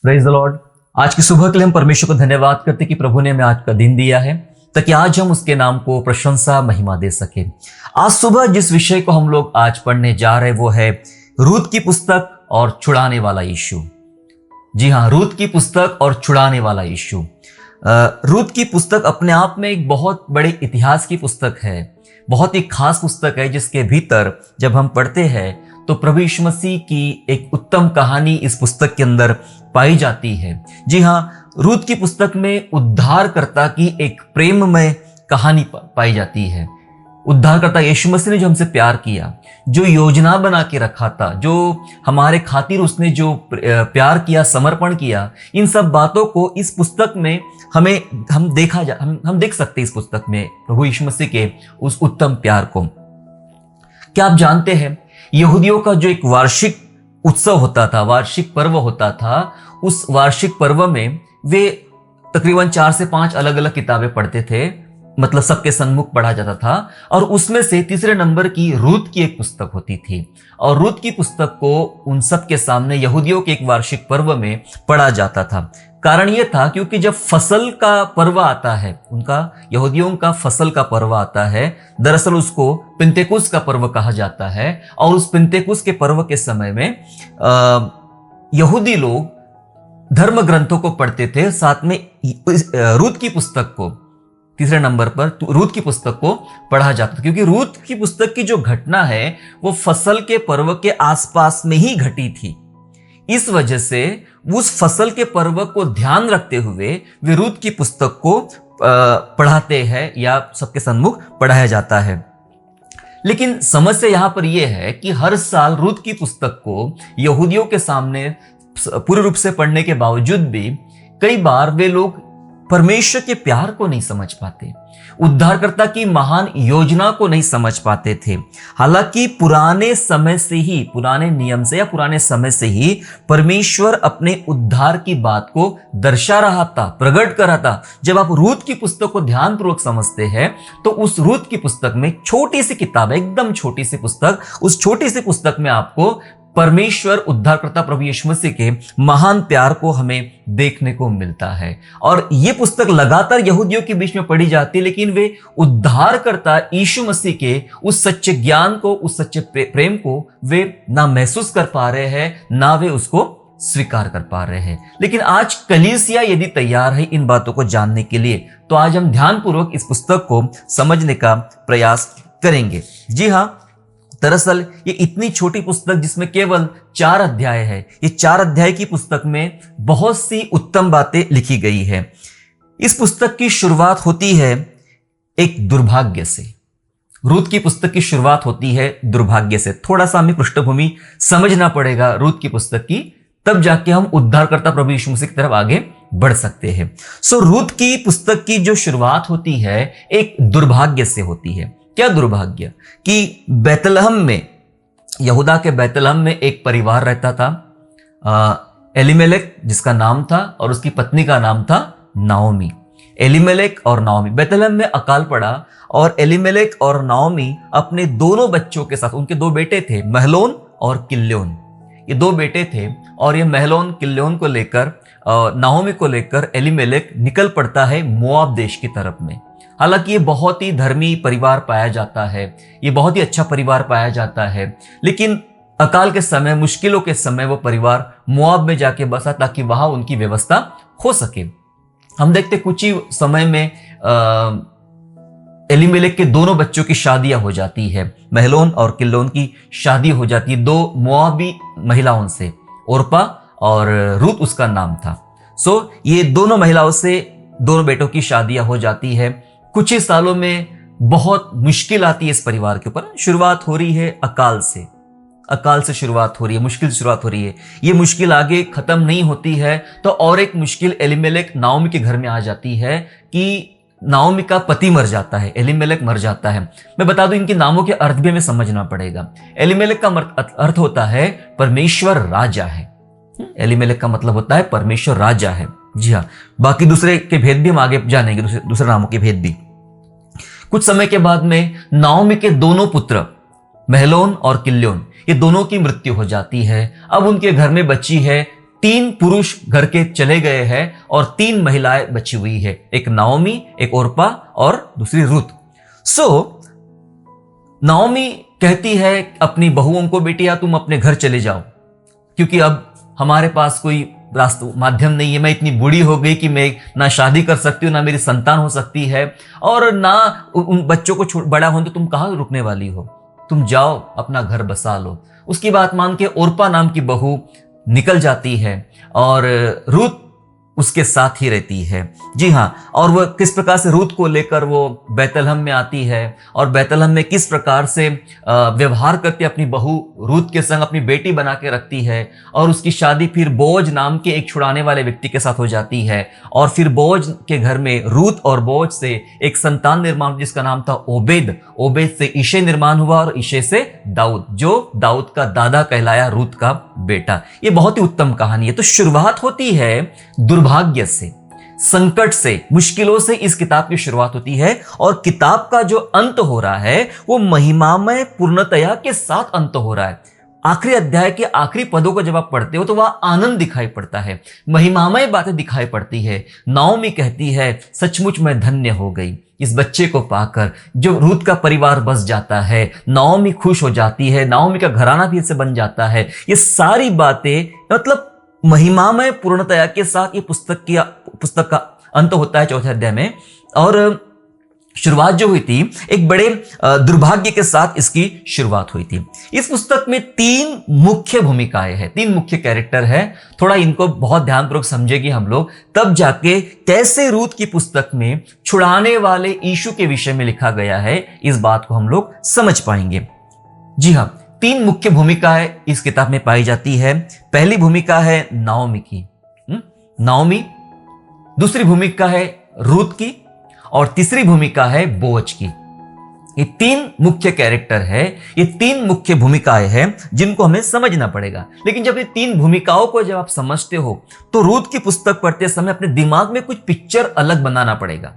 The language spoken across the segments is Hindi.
Praise the Lord. आज की सुबह के लिए हम परमेश्वर को धन्यवाद करते कि प्रभु ने हमें आज का दिन दिया है ताकि आज हम उसके नाम को प्रशंसा महिमा दे सके। आज सुबह जिस विषय को हम लोग आज पढ़ने जा रहे हैं वो है रूत की पुस्तक और छुड़ाने वाला यीशु। जी हाँ, रूत की पुस्तक और छुड़ाने वाला यीशु। रूत की पुस्तक अपने आप में एक बहुत बड़े इतिहास की पुस्तक है, बहुत ही खास पुस्तक है जिसके भीतर जब हम पढ़ते हैं तो प्रभु यीशु मसीह की एक उत्तम कहानी इस पुस्तक के अंदर पाई जाती है। जी हाँ, रूत की पुस्तक में उद्धारकर्ता की एक प्रेममय कहानी पाई जाती है। उद्धारकर्ता यीशु मसीह ने जो हमसे प्यार किया, जो योजना बना के रखा था, जो हमारे खातिर उसने जो प्यार किया, समर्पण किया, इन सब बातों को इस पुस्तक में हम देख सकते हैं। इस पुस्तक में प्रभु यीशु मसीह के उस उत्तम प्यार को। क्या आप जानते हैं, यहूदियों का जो एक वार्षिक उत्सव होता था, वार्षिक पर्व होता था, उस वार्षिक पर्व में वे तकरीबन 4 से 5 अलग अलग किताबें पढ़ते थे, मतलब सबके सन्मुख पढ़ा जाता था। और उसमें से तीसरे नंबर की रूत की एक पुस्तक होती थी और रूत की पुस्तक को उन सब के सामने यहूदियों के एक वार्षिक पर्व में पढ़ा जाता था। कारण यह था क्योंकि जब फसल का पर्व आता है, उनका यहूदियों का फसल का पर्व आता है, दरअसल उसको पिंतेकुस का पर्व कहा जाता है। और उस पिंतेकुस के पर्व के समय में यहूदी लोग धर्म ग्रंथों को पढ़ते थे, साथ में रूत की पुस्तक को, तीसरे नंबर पर रूत की पुस्तक को पढ़ा जाता था, क्योंकि रूत की पुस्तक की जो घटना है वो फसल के पर्व के आसपास में ही घटी थी। इस वजह से उस फसल के पर्व को ध्यान रखते हुए वे रूत की पुस्तक को पढ़ाते हैं या सबके सन्मुख पढ़ाया जाता है। लेकिन समस्या यहां पर यह है कि हर साल रूत की पुस्तक को यहूदियों के सामने पूर्ण रूप से पढ़ने के बावजूद भी कई बार वे लोग परमेश्वर के प्यार को नहीं समझ पाते, उद्धारकर्ता की महान योजना को नहीं समझ पाते थे। हालांकि पुराने समय से ही, पुराने नियम से या पुराने समय से ही परमेश्वर अपने उद्धार की बात को दर्शा रहा था, प्रकट कर रहा था। जब आप रूत की पुस्तक को ध्यानपूर्वक समझते हैं तो उस रूत की पुस्तक में छोटी सी किताब है, एकदम छोटी सी पुस्तक, उस छोटी सी पुस्तक में आपको परमेश्वर उद्धारकर्ता प्रभु यीशु मसीह के महान प्यार को हमें देखने को मिलता है। और ये पुस्तक लगातार यहूदियों के बीच में पढ़ी जाती है, लेकिन वे उद्धारकर्ता यीशु मसीह के उस सच्चे ज्ञान को, उस सच्चे प्रेम को वे ना महसूस कर पा रहे हैं, ना वे उसको स्वीकार कर पा रहे हैं। लेकिन आज कलीसिया यदि तैयार है इन बातों को जानने के लिए, तो आज हम ध्यानपूर्वक इस पुस्तक को समझने का प्रयास करेंगे। जी हाँ, दरअसल ये इतनी छोटी पुस्तक जिसमें केवल 4 अध्याय है, ये 4 अध्याय की पुस्तक में बहुत सी उत्तम बातें लिखी गई है। इस पुस्तक की शुरुआत होती है एक दुर्भाग्य से। रूत की पुस्तक की शुरुआत होती है दुर्भाग्य से। थोड़ा सा हमें पृष्ठभूमि समझना पड़ेगा रूत की पुस्तक की, तब जाके हम उद्धारकर्ता प्रभु यीशु मसीह की तरफ आगे बढ़ सकते हैं। रूत की पुस्तक की जो शुरुआत होती है एक दुर्भाग्य से होती है। क्या दुर्भाग्य कि बैतलहम में, यहूदा के बैतलहम में एक परिवार रहता था, एलीमेलेक जिसका नाम था और उसकी पत्नी का नाम था नाओमी। एलीमेलेक और नाओमी, बैतलहम में अकाल पड़ा और एलीमेलेक और नाओमी अपने दोनों बच्चों के साथ, उनके 2 बेटे थे, महलोन और किल्योन, ये 2 बेटे थे। और ये महलोन किल्योन को लेकर, नाओमी को लेकर एलीमेलेक निकल पड़ता है मोआब देश की तरफ में। हालांकि ये बहुत ही धर्मी परिवार पाया जाता है, ये बहुत ही अच्छा परिवार पाया जाता है, लेकिन अकाल के समय, मुश्किलों के समय वो परिवार मोआब में जाके बसा ताकि वहां उनकी व्यवस्था हो सके। हम देखते कुछ ही समय में एलीमेलेक के दोनों बच्चों की शादियां हो जाती है, महलोन और किल्लोन की शादी हो जाती है 2 मोआबी महिलाओं से, ओरपा और रूत उसका नाम था। ये दोनों महिलाओं से दोनों बेटों की शादियां हो जाती है। कुछ ही सालों में बहुत मुश्किल आती है इस परिवार के ऊपर। शुरुआत हो रही है अकाल से शुरुआत हो रही है, मुश्किल से शुरुआत हो रही है। ये मुश्किल आगे खत्म नहीं होती है तो और एक मुश्किल एलीमेलेक नाओमी के घर में आ जाती है कि नाओमी का पति मर जाता है, एलीमेलेक मर जाता है। मैं बता दूं, इनके नामों के अर्थ भी हमें समझना पड़ेगा। एलीमेलेक का अर्थ होता है परमेश्वर राजा है। एलीमेलेक का मतलब होता है परमेश्वर राजा है। जी हाँ, बाकी दूसरे के भेद भी हम आगे जानेंगे, दूसरे नामों के भेद भी। कुछ समय के बाद में नाओमी के दोनों पुत्र महलोन और किल्योन, ये दोनों की मृत्यु हो जाती है। अब उनके घर में बची है 3 पुरुष घर के चले गए हैं और 3 महिलाएं बची हुई है, एक नाओमी, एक ओर्पा और दूसरी रूत। नाओमी कहती है अपनी बहुओं को, बेटिया तुम अपने घर चले जाओ, क्योंकि अब हमारे पास कोई रास्ता माध्यम नहीं है। मैं इतनी बूढ़ी हो गई कि मैं ना शादी कर सकती हूँ, ना मेरी संतान हो सकती है, और ना उन बच्चों को बड़ा हो, तो तुम कहाँ रुकने वाली हो, तुम जाओ अपना घर बसा लो। उसकी बात मान के ओर्पा नाम की बहू निकल जाती है और रूत उसके साथ ही रहती है। जी हाँ, और वह किस प्रकार से रूत को लेकर वो बैतलहम में आती है और बैतलहम में किस प्रकार से व्यवहार करती है, अपनी बहू रूत के संग अपनी बेटी बना के रखती है, और उसकी शादी फिर बोज नाम के एक छुड़ाने वाले व्यक्ति के साथ हो जाती है, और फिर बोज के घर में रूत और बोज से एक संतान निर्माण जिसका नाम था ओबेद। ओबेद से ईशे निर्माण हुआ और ईशे से दाऊद, जो दाऊद का दादा कहलाया, रूत का बेटा। ये बहुत ही उत्तम कहानी है। तो शुरुआत होती है दुर्भाग्य से, संकट से, मुश्किलों से इस किताब की शुरुआत होती है, और किताब का जो अंत हो रहा है वो महिमामय पूर्णतया के साथ अंत हो रहा है। आखिरी अध्याय के आखिरी पदों को जब आप पढ़ते हो तो वह आनंद दिखाई पड़ता है, महिमामय बातें दिखाई पड़ती है। नाओमी कहती है सचमुच मैं धन्य हो गई इस बच्चे को पाकर, जो रूत का परिवार बस जाता है, नाओमी खुश हो जाती है, नाओमी का घराना फिर से बन जाता है। ये सारी बातें मतलब महिमामय पूर्णतया के साथ ये पुस्तक का अंत होता है चौथे अध्याय में। और शुरुआत जो हुई थी एक बड़े दुर्भाग्य के साथ इसकी शुरुआत हुई थी। इस पुस्तक में 3 मुख्य भूमिकाएं हैं, 3 मुख्य कैरेक्टर है। थोड़ा इनको बहुत ध्यानपूर्वक समझेंगे हम लोग, तब जाके कैसे रूत की पुस्तक में छुड़ाने वाले यीशु के विषय में लिखा गया है, इस बात को हम लोग समझ पाएंगे। जी हाँ, 3 मुख्य भूमिकाएं इस किताब में पाई जाती है। पहली भूमिका है नाओमी की, नाओमी। दूसरी भूमिका है रूत की, और तीसरी भूमिका है बोअज की। ये 3 मुख्य कैरेक्टर है, ये 3 मुख्य भूमिकाएं हैं जिनको हमें समझना पड़ेगा। लेकिन जब ये 3 भूमिकाओं को जब आप समझते हो तो रूत की पुस्तक पढ़ते समय अपने दिमाग में कुछ पिक्चर अलग बनाना पड़ेगा,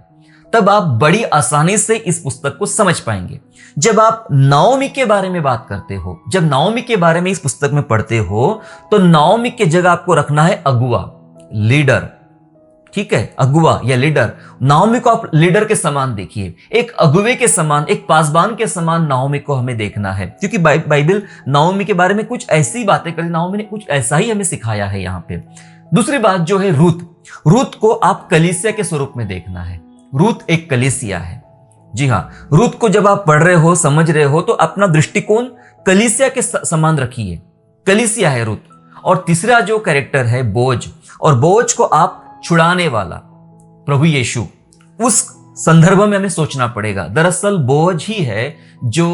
तब आप बड़ी आसानी से इस पुस्तक को समझ पाएंगे। जब आप नाओमी के बारे में बात करते हो, जब नाओमी के बारे में इस पुस्तक में पढ़ते हो, तो नाओमी की जगह आपको रखना है अगुआ, लीडर। ठीक है, अगुआ या लीडर। नाओमी को आप लीडर के समान देखिए, एक अगुवे के समान, एक पासबान के समान नाओमी को हमें देखना है, क्योंकि बाइबल नाओमी के बारे में कुछ ऐसी बातें करती, नाओमी ने कुछ ऐसा ही हमें सिखाया है यहाँ पे। दूसरी बात जो है रूत को आप कलीसिया के स्वरूप में देखना है। रूत एक कलीसिया है। जी हाँ, रूत को जब आप पढ़ रहे हो, समझ रहे हो, तो अपना दृष्टिकोण कलीसिया के समान रखिए, कलीसिया है रूत। और तीसरा जो कैरेक्टर है बोअज, और बोअज को आप छुड़ाने वाला प्रभु यीशु, उस संदर्भ में हमें सोचना पड़ेगा। दरअसल बोअज ही है जो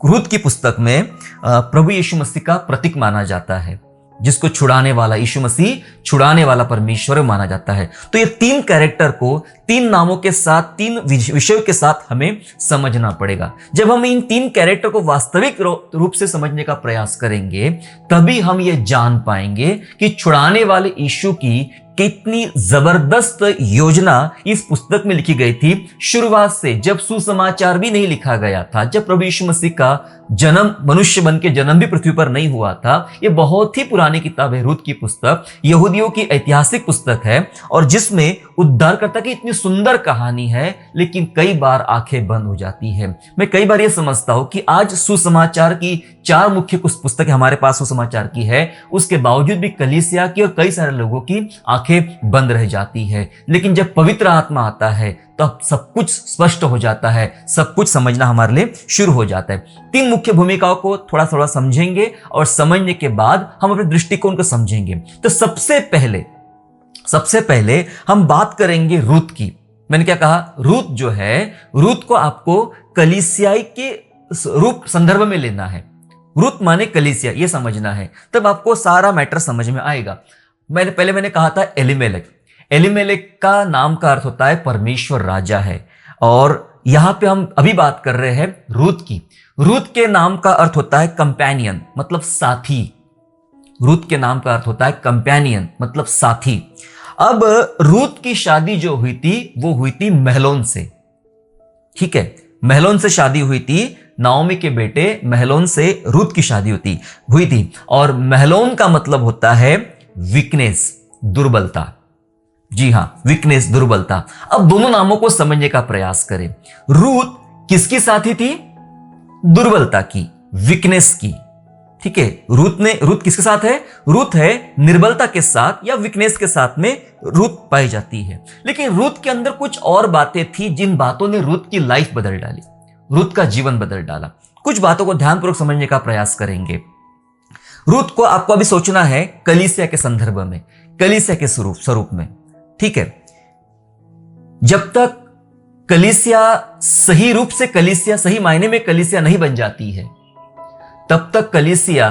रूत की पुस्तक में प्रभु यीशु मसीह का प्रतीक माना जाता है, जिसको छुड़ाने वाला यीशु मसीह, छुड़ाने वाला परमेश्वर माना जाता है। तो ये 3 कैरेक्टर को 3 नामों के साथ, 3 विषयों के साथ हमें समझना पड़ेगा। जब हम इन 3 कैरेक्टर को वास्तविक रूप से समझने का प्रयास करेंगे, तभी हम ये जान पाएंगे कि छुड़ाने वाले यीशु की कितनी जबरदस्त योजना इस पुस्तक में लिखी गई थी। शुरुआत से, जब सुसमाचार भी नहीं लिखा गया था, जब प्रभु यीशु मसीह का जन्म, मनुष्य बन के जन्म भी पृथ्वी पर नहीं हुआ था, ये बहुत ही पुरानी किताब है रूत की पुस्तक, यहूदियों की ऐतिहासिक पुस्तक है, और जिसमें उद्धारकर्ता की इतनी सुंदर कहानी है, लेकिन कई बार आंखें बंद हो जाती है। मैं कई बार ये समझता हूं कि आज सुसमाचार की 4 मुख्य कुछ पुस्तकें हमारे पास सुसमाचार की है, उसके बावजूद भी कलीसिया की और कई सारे लोगों की आंखें बंद रह जाती है। लेकिन जब पवित्र आत्मा आता है तो सब कुछ स्पष्ट हो जाता है, सब कुछ समझना हमारे लिए शुरू हो जाता है। 3 मुख्य भूमिकाओं को थोड़ा थोड़ा समझेंगे, और समझने के बाद हम अपने दृष्टिकोण को समझेंगे। तो सबसे पहले हम बात करेंगे रूत की। मैंने क्या कहा, रूत जो है, रूत को आपको कलीसियाई के रूप संदर्भ में लेना है। रूत माने कलीसिया, ये समझना है, तब आपको सारा मैटर समझ में आएगा। मैंने कहा था एलिमेलेक। एलिमेलेक का नाम का अर्थ होता है परमेश्वर राजा है, और यहां पे हम अभी बात कर रहे हैं रूत की। रूत के नाम का अर्थ होता है कंपेनियन, मतलब साथी। रूत के नाम का अर्थ होता है कंपेनियन, मतलब साथी। अब रूत की शादी जो हुई थी वो हुई थी महलोन से। ठीक है, महलोन से शादी हुई थी, नाओमी के बेटे महलोन से रूत की शादी हुई थी। और महलोन का मतलब होता है वीकनेस, दुर्बलता। जी हां, वीकनेस, दुर्बलता। अब दोनों नामों को समझने का प्रयास करें। रूथ किसकी साथी थी? दुर्बलता की, वीकनेस की। ठीक है, रूथ किसके साथ है? रूथ है निर्बलता के साथ या वीकनेस के साथ में रूथ पाई जाती है। लेकिन रूथ के अंदर कुछ और बातें थी जिन बातों ने रूथ की लाइफ बदल डाली, रूथ का जीवन बदल डाला। कुछ बातों को ध्यानपूर्वक समझने का प्रयास करेंगे। रूथ को आपको अभी सोचना है कलीसिया के संदर्भ में, कलीसिया के स्वरूप में। ठीक है, जब तक कलीसिया सही रूप से कलीसिया, सही मायने में कलीसिया नहीं बन जाती है, तब तक कलीसिया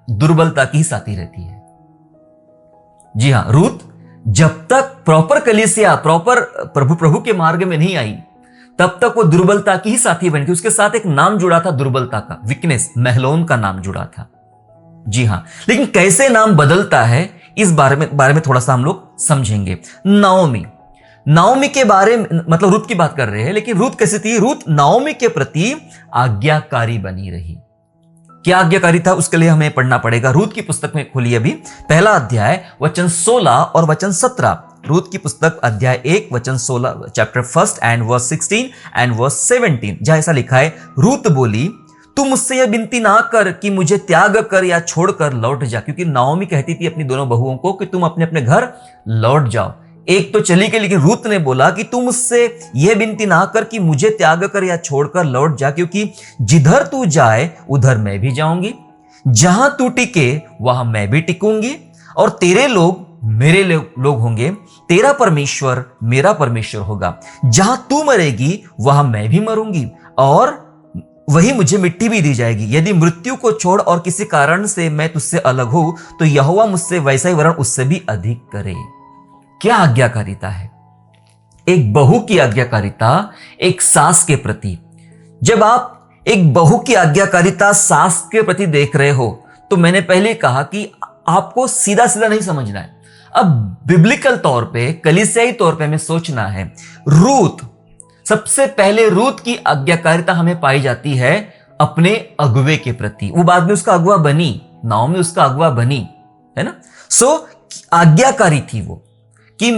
दुर्बलता की साथी रहती है। जी हां, रूथ जब तक प्रॉपर कलीसिया, प्रॉपर प्रभु के मार्ग में नहीं आई, तब तक वो दुर्बलता की ही साथी बनी थी। उसके साथ एक नाम जुड़ा था दुर्बलता का, वीकनेस, महलोन का नाम जुड़ा था। जी हां, लेकिन कैसे नाम बदलता है इस बारे में थोड़ा सा हम लोग समझेंगे। नाओमी के बारे में, मतलब रूथ की बात कर रहे हैं, लेकिन रूथ कैसी थी? रूथ नाओमी के प्रति आज्ञाकारी बनी रही। क्या आज्ञाकारी था? उसके लिए हमें पढ़ना पड़ेगा। रूथ की पुस्तक में खोलिए अभी, पहला अध्याय वचन 16 और वचन 17। रूथ की पुस्तक अध्याय 1 वचन 16, chapter 1 and verse 16 and verse 17, जहां ऐसा लिखा है, रूथ बोली, तू मुझसे यह विनती ना कर कि मुझे त्याग कर या छोड़कर लौट जा। क्योंकि नाओमी कहती थी अपनी दोनों बहुओं को कि तुम अपने अपने घर लौट जाओ। एक तो चली गई, लेकिन रूथ ने बोला कि तू मुझसे यह विनती ना कर कि मुझे त्याग कर या छोड़कर लौट जा, क्योंकि जिधर तू जाए उधर मैं भी जाऊंगी, जहां तू टिके वहां मैं भी टिकूंगी, और तेरे लोग मेरे लोग होंगे, तेरा परमेश्वर मेरा परमेश्वर होगा। जहां तू मरेगी वहां मैं भी मरूंगी, और वही मुझे मिट्टी भी दी जाएगी। यदि मृत्यु को छोड़ और किसी कारण से मैं तुझसे अलग हूं, तो यहोवा मुझसे वैसा ही वरन उससे भी अधिक करे। क्या आज्ञाकारिता है! एक बहू की आज्ञाकारिता एक सास के प्रति। जब आप एक बहू की आज्ञाकारिता सास के प्रति देख रहे हो, तो मैंने पहले कहा कि आपको सीधा सीधा नहीं समझना है। अब बिब्लिकल तौर पे, कलीसियाई तौर पे हमें सोचना है। रूथ, सबसे पहले रूथ की आज्ञाकारिता हमें पाई जाती है अपने अगुवे के प्रति। वो बाद में उसका अगुवा बनी, नाओमी उसका अगुवा बनी, है ना। आज्ञाकारी थी वो कि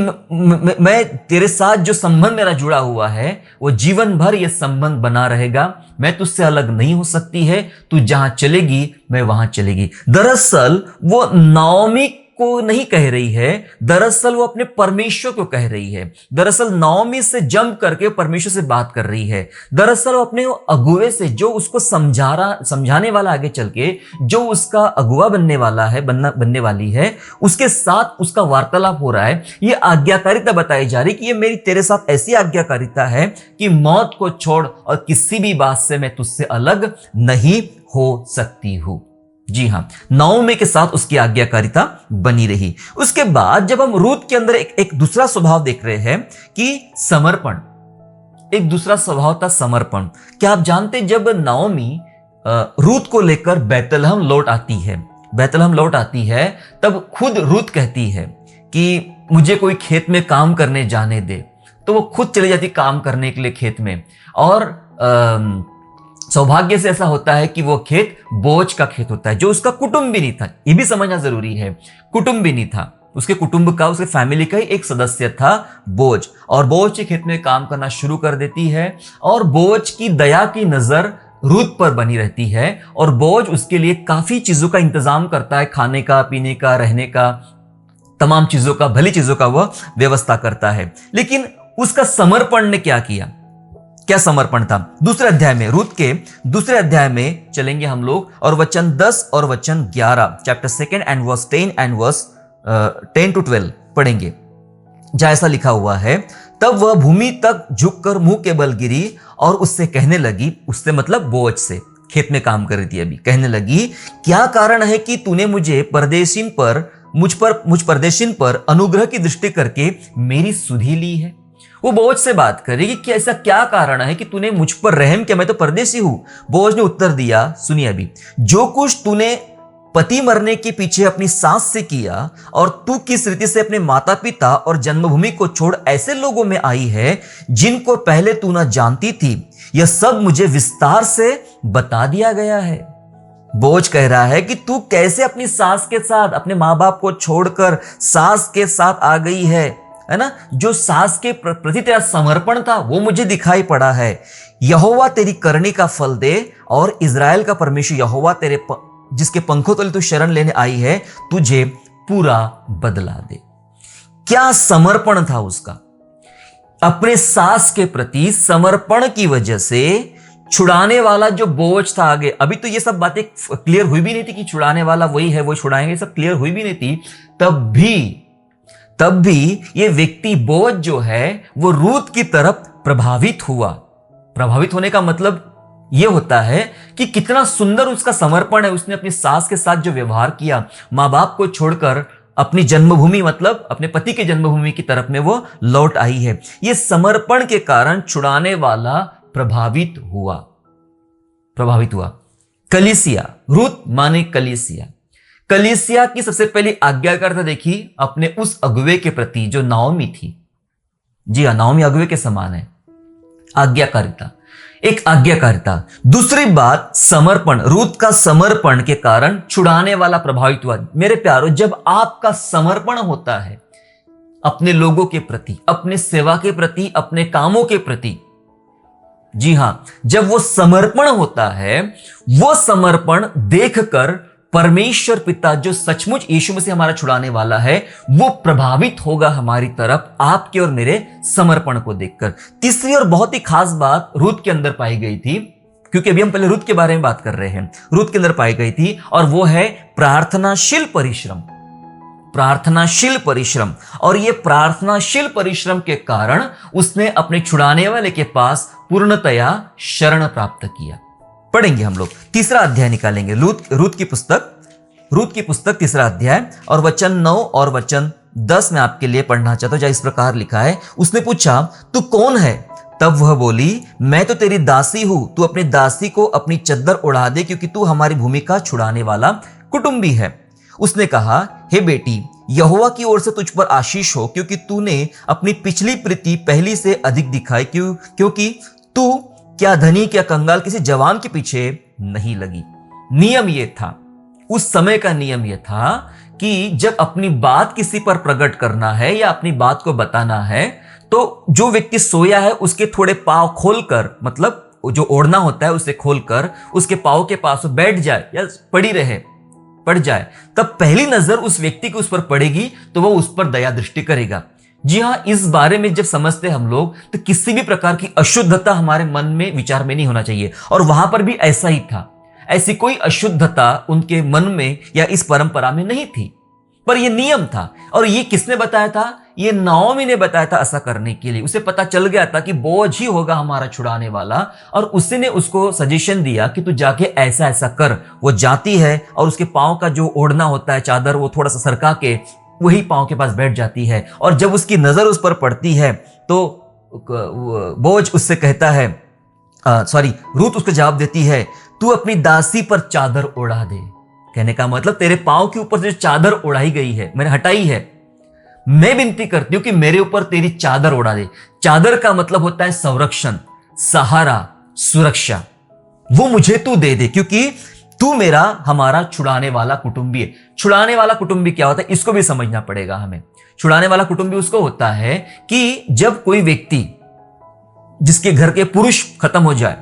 मैं तेरे साथ जो संबंध मेरा जुड़ा हुआ है वो जीवन भर ये संबंध बना रहेगा, मैं तुझसे अलग नहीं हो सकती है, तू जहां चलेगी मैं वहां चलेगी। दरअसल वो नाओमी को नहीं कह रही है, दरअसल वो अपने परमेश्वर को कह रही है। दरअसल नाओमी से जंप करके परमेश्वर से बात कर रही है। दरअसल वो अपने अगुवे से, जो उसको समझाने वाला आगे चल के, जो उसका अगुवा बनने वाला है, बनने वाली है, उसके साथ उसका वार्तालाप हो रहा है। ये आज्ञाकारिता बताई जा रही कि ये मेरी तेरे साथ ऐसी आज्ञाकारिता है कि मौत को छोड़ और किसी भी बात से मैं तुझसे अलग नहीं हो सकती हूं। जी हां, नाओमी के साथ उसकी आज्ञाकारिता बनी रही। उसके बाद जब हम रूथ के अंदर एक दूसरा स्वभाव देख रहे हैं कि समर्पण, एक दूसरा स्वभाव था समर्पण। क्या आप जानते, जब नाओमी रूथ को लेकर बैतलहम लौट आती है, तब खुद रूथ कहती है कि मुझे कोई खेत में काम करने जाने दे। तो वो खुद चली जाती काम करने के लिए खेत में, और सौभाग्य से ऐसा होता है कि वो खेत बोझ का खेत होता है, जो उसका कुटुंब भी नहीं था। ये भी समझना जरूरी है, कुटुंब भी नहीं था, उसके कुटुंब का, उसके फैमिली का ही एक सदस्य था बोझ। और बोझ के खेत में काम करना शुरू कर देती है, और बोझ की दया की नजर रूथ पर बनी रहती है, और बोझ उसके लिए काफी चीजों का इंतजाम करता है, खाने का, पीने का, रहने का, तमाम चीजों का, भली चीजों का वह व्यवस्था करता है। लेकिन उसका समर्पण ने क्या किया? क्या समर्पण था? दूसरे अध्याय में, रूथ के दूसरे अध्याय में चलेंगे हम लोग, और वचन 10 और वचन 11, chapter 2 and verse 10 and verse 10 to 12 पढ़ेंगे, जहां ऐसा लिखा हुआ है, तब वह भूमि तक झुककर मुंह के बल गिरी और उससे कहने लगी, उससे मतलब बोझ से, खेत में काम कर रही थी अभी, कहने लगी, क्या कारण है कि तूने मुझे मुझ परदेशीन पर अनुग्रह की दृष्टि करके मेरी सुधि ली है। वो बोझ से बात करेगी कि ऐसा क्या कारण है कि तूने मुझ पर रहम किया, मैं तो परदेशी हूं। बोझ ने उत्तर दिया, सुनिए अभी, जो कुछ तूने पति मरने के पीछे अपनी सास से किया, और तू किस रीति से अपने माता पिता और जन्मभूमि को छोड़ ऐसे लोगों में आई है जिनको पहले तू ना जानती थी, यह सब मुझे विस्तार से बता दिया गया है। बोझ कह रहा है कि तू कैसे अपनी सास के साथ, अपने माँ बाप को छोड़कर सास के साथ आ गई है ना। जो सास के प्रति तेरा समर्पण था वो मुझे दिखाई पड़ा है। यहोवा तेरी करनी का फल दे और इज़राइल का परमेश्वर यहोवा तेरे जिसके पंखों तले तू शरण लेने आई है, तुझे पूरा बदला दे। क्या समर्पण था उसका, अपने सास के प्रति समर्पण की वजह से छुड़ाने वाला जो बोझ था आगे, अभी तो ये सब बातें क्लियर हुई भी नहीं थी कि छुड़ाने वाला वही है, वो छुड़ाएंगे, सब क्लियर हुई भी नहीं थी। तब भी ये व्यक्ति बोझ जो है वो रूत की तरफ प्रभावित हुआ। प्रभावित होने का मतलब ये होता है कि कितना सुंदर उसका समर्पण है। उसने अपनी सास के साथ जो व्यवहार किया, माँ बाप को छोड़कर अपनी जन्मभूमि मतलब अपने पति के जन्मभूमि की तरफ में वो लौट आई है। ये समर्पण के कारण छुड़ाने वाला प्रभावित हुआ। कलीसिया, रूत माने कलीसिया। कलीसिया की सबसे पहली आज्ञाकारिता देखी अपने उस अगुवे के प्रति जो नाओमी थी। जी हाँ, नाओमी अगुवे के समान है। आज्ञाकारिता, एक आज्ञाकारिता। दूसरी बात समर्पण, रूत का समर्पण के कारण छुड़ाने वाला प्रभावित हुआ। मेरे प्यारो, जब आपका समर्पण होता है अपने लोगों के प्रति, अपने सेवा के प्रति, अपने कामों के प्रति, जी हां, जब वो समर्पण होता है, वो समर्पण देखकर परमेश्वर पिता जो सचमुच यीशु मसीह हमारा छुड़ाने वाला है, वो प्रभावित होगा हमारी तरफ आपके और मेरे समर्पण को देखकर। तीसरी और बहुत ही खास बात रूत के अंदर पाई गई थी, क्योंकि अभी हम पहले रूत के बारे में बात कर रहे हैं। रूत के अंदर पाई गई थी और वो है प्रार्थनाशील परिश्रम। प्रार्थनाशील परिश्रम, और ये प्रार्थनाशील परिश्रम के कारण उसने अपने छुड़ाने वाले के पास पूर्णतया शरण प्राप्त किया। पढ़ेंगे हम लोग, तीसरा अध्याय निकालेंगे, रूत की पुस्तक तीसरा अध्याय और वचन 9 और वचन 10 में आपके लिए पढ़ना चाहता हूं। जहाँ इस प्रकार लिखा है, उसने पूछा तू कौन है? तब वह बोली, मैं तो तेरी दासी हूं, तू अपनी दासी को अपनी चद्दर उड़ा दे, क्योंकि तू हमारी भूमि का छुड़ाने वाला कुटुंबी है। उसने कहा, हे बेटी, यहोवा की ओर से तुझ पर आशीष हो, क्योंकि तूने अपनी पिछली प्रीति पहली से अधिक दिखाई, क्योंकि तू क्या धनी क्या कंगाल किसी जवान के पीछे नहीं लगी। नियम यह था, उस समय का नियम यह था कि जब अपनी बात किसी पर प्रकट करना है या अपनी बात को बताना है, तो जो व्यक्ति सोया है उसके थोड़े पांव खोलकर, मतलब जो ओढ़ना होता है उसे खोलकर उसके पांव के पास बैठ जाए या पड़ जाए, तब पहली नजर उस व्यक्ति की उस पर पड़ेगी तो वह उस पर दया दृष्टि करेगा। जी हां, इस बारे में जब समझते हम लोग, तो किसी भी प्रकार की अशुद्धता हमारे मन में, विचार में नहीं होना चाहिए। और वहां पर भी ऐसा ही था, ऐसी कोई अशुद्धता उनके मन में या इस परंपरा में नहीं थी, पर यह नियम था। और ये किसने बताया था? ये नाओमी ने बताया था ऐसा करने के लिए। उसे पता चल गया था कि बोझ ही होगा हमारा छुड़ाने वाला, और उसने उसको सजेशन दिया कि तू जाके ऐसा ऐसा कर। वो जाती है और उसके पांव का जो ओढ़ना होता है, चादर, वो थोड़ा सा सरका के वही पांव के पास बैठ जाती है, और जब उसकी नजर उस पर पड़ती है तो बोझ उससे कहता है, रूत उसको जवाब देती है, तू अपनी दासी पर चादर उड़ा दे। कहने का मतलब तेरे पांव के ऊपर जो चादर उड़ाई गई है, मैंने हटाई है, मैं विनती करती हूं कि मेरे ऊपर तेरी चादर उड़ा दे। चादर का मतलब होता है संरक्षण, सहारा, सुरक्षा। वो मुझे तू दे दे, क्योंकि तू मेरा, हमारा छुड़ाने वाला कुटुंबी है। छुड़ाने वाला कुटुंबी क्या होता है, इसको भी समझना पड़ेगा हमें। छुड़ाने वाला कुटुंबी उसको होता है कि जब कोई व्यक्ति जिसके घर के पुरुष खत्म हो जाए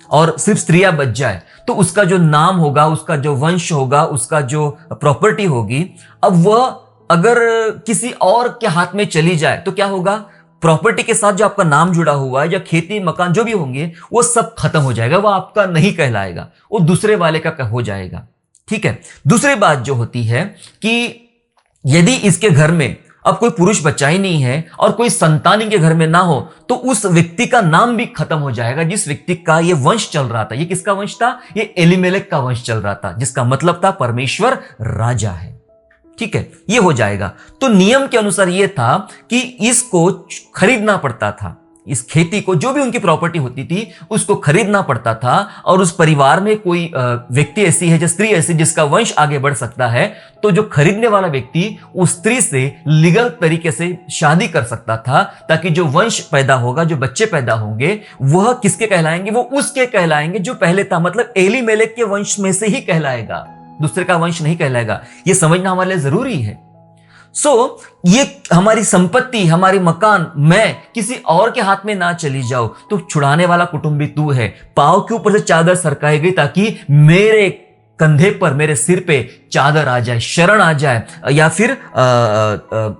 और सिर्फ स्त्रियां बच जाए, तो उसका जो नाम होगा, उसका जो वंश होगा, उसका जो प्रॉपर्टी होगी, अब वह अगर किसी और के हाथ में चली जाए तो क्या होगा? प्रॉपर्टी के साथ जो आपका नाम जुड़ा हुआ है या खेती मकान जो भी होंगे, वो सब खत्म हो जाएगा, वो आपका नहीं कहलाएगा, वो दूसरे वाले का हो जाएगा। ठीक है। दूसरी बात जो होती है कि यदि इसके घर में अब कोई पुरुष बच्चा ही नहीं है और कोई संतान इनके घर में ना हो, तो उस व्यक्ति का नाम भी खत्म हो जाएगा जिस व्यक्ति का ये वंश चल रहा था। ये किसका वंश था? ये एलीमेलेक का वंश चल रहा था, जिसका मतलब था परमेश्वर राजा है। ठीक है, ये हो जाएगा। तो नियम के अनुसार यह था कि इसको खरीदना पड़ता था, इस खेती को, जो भी उनकी प्रॉपर्टी होती थी उसको खरीदना पड़ता था। और उस परिवार में कोई व्यक्ति ऐसी है, जो स्त्री ऐसी जिसका वंश आगे बढ़ सकता है, तो जो खरीदने वाला व्यक्ति उस स्त्री से लीगल तरीके से शादी कर सकता था, ताकि जो वंश पैदा होगा, जो बच्चे पैदा होंगे, वह किसके कहलाएंगे? वो उसके कहलाएंगे जो पहले था। मतलब एलीमेलेक के वंश में से ही कहलाएगा, दूसरे का वंश नहीं कहलाएगा। यह समझना हमारे लिए जरूरी है। ये हमारी संपत्ति, हमारी मकान, मैं किसी और के हाथ में ना चली जाओ, तो छुड़ाने वाला कुटुंबी तू है। पांव के ऊपर से चादर सरकाई गई ताकि मेरे कंधे पर, मेरे सिर पे चादर आ जाए, शरण आ जाए, या फिर